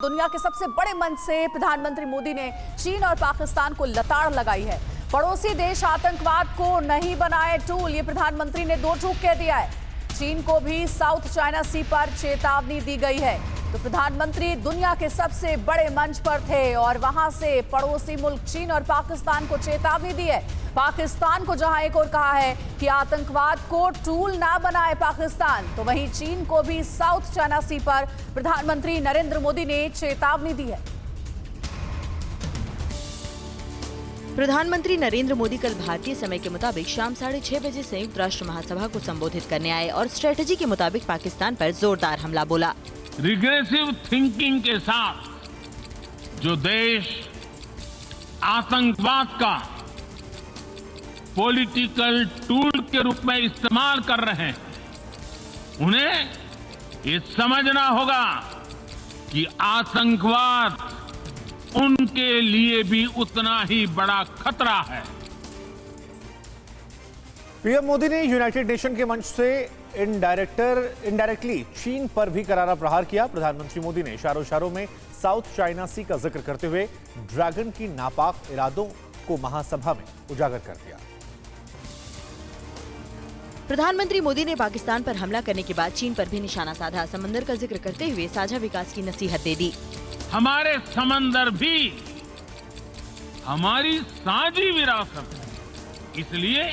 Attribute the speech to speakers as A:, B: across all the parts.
A: दुनिया के सबसे बड़े मंच से प्रधानमंत्री मोदी ने चीन और पाकिस्तान को लताड़ लगाई है। पड़ोसी देश आतंकवाद को नहीं बनाए टूल, ये प्रधानमंत्री ने दो टूक कह दिया है। चीन को भी साउथ चाइना सी पर चेतावनी दी गई है। तो प्रधानमंत्री दुनिया के सबसे बड़े मंच पर थे और वहां से पड़ोसी मुल्क चीन और पाकिस्तान को चेतावनी दी है। पाकिस्तान को जहां एक और कहा है कि आतंकवाद को टूल ना बनाए पाकिस्तान, तो वहीं चीन को भी साउथ चाइना सी पर प्रधानमंत्री नरेंद्र मोदी ने चेतावनी दी है।
B: प्रधानमंत्री नरेंद्र मोदी कल भारतीय समय के मुताबिक शाम 6:30 बजे संयुक्त राष्ट्र महासभा को संबोधित करने आए और स्ट्रेटजी के मुताबिक पाकिस्तान पर जोरदार हमला बोला।
C: रिग्रेसिव थिंकिंग के साथ जो देश आतंकवाद का पॉलिटिकल टूल के रूप में इस्तेमाल कर रहे हैं, उन्हें ये समझना होगा कि आतंकवाद उनके लिए भी उतना ही बड़ा खतरा है।
D: पीएम मोदी ने यूनाइटेड नेशन के मंच से इनडायरेक्टली चीन पर भी करारा प्रहार किया। प्रधानमंत्री मोदी ने इशारों में साउथ चाइना सी का जिक्र करते हुए ड्रैगन की नापाक इरादों को महासभा में उजागर कर दिया।
B: प्रधानमंत्री मोदी ने पाकिस्तान पर हमला करने के बाद चीन पर भी निशाना साधा। समंदर का जिक्र करते हुए साझा विकास की नसीहत दे दी।
C: हमारे समंदर भी हमारी साझी विरासत है, इसलिए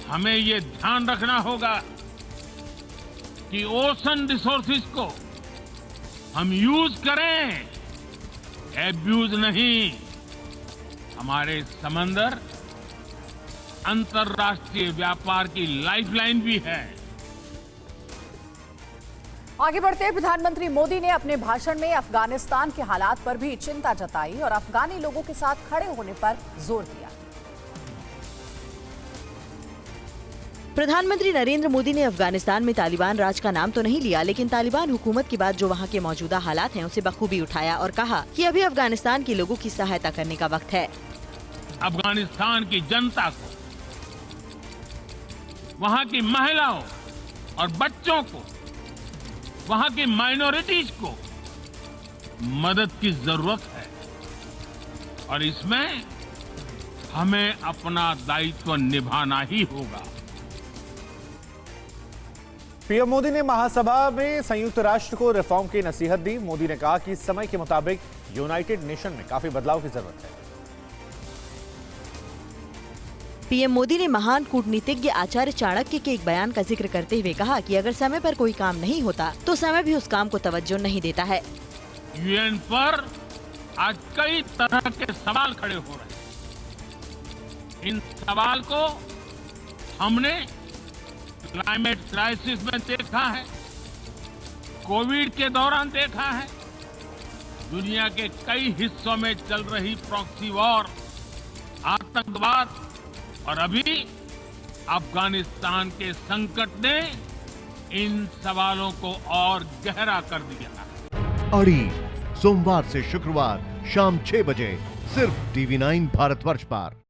C: हमें ये ध्यान रखना होगा कि ओशन रिसोर्सेज को हम यूज करें, एब्यूज नहीं। हमारे समंदर अंतर्राष्ट्रीय व्यापार की लाइफलाइन भी है।
A: आगे बढ़ते प्रधानमंत्री मोदी ने अपने भाषण में अफगानिस्तान के हालात पर भी चिंता जताई और अफगानी लोगों के साथ खड़े होने पर जोर दिया।
B: प्रधानमंत्री नरेंद्र मोदी ने अफगानिस्तान में तालिबान राज का नाम तो नहीं लिया, लेकिन तालिबान हुकूमत के बाद जो वहां के मौजूदा हालात हैं उसे बखूबी उठाया और कहा कि अभी अफगानिस्तान के लोगों की सहायता करने का वक्त है।
C: अफगानिस्तान की जनता को, वहां की महिलाओं और बच्चों को, वहां की माइनॉरिटीज को मदद की जरूरत है और इसमें हमें अपना दायित्व निभाना ही होगा।
D: पीएम मोदी ने महासभा में संयुक्त राष्ट्र को रिफॉर्म की नसीहत दी। मोदी ने कहा कि समय के मुताबिक यूनाइटेड नेशन में काफी बदलाव की जरूरत है।
B: पीएम मोदी ने महान कूटनीतिज्ञ आचार्य चाणक्य के एक बयान का जिक्र करते हुए कहा कि अगर समय पर कोई काम नहीं होता तो समय भी उस काम को तवज्जो नहीं देता है।
C: यूएन पर आज कई तरह के सवाल खड़े हो रहे हैं। इन सवाल को हमने क्लाइमेट क्राइसिस में देखा है, कोविड के दौरान देखा है, दुनिया के कई हिस्सों में चल रही प्रॉक्सी वॉर, आतंकवाद और अभी अफगानिस्तान के संकट ने इन सवालों को और गहरा कर दिया है।
E: अड़ी सोमवार से शुक्रवार शाम 6 बजे सिर्फ TV9 भारतवर्ष पर।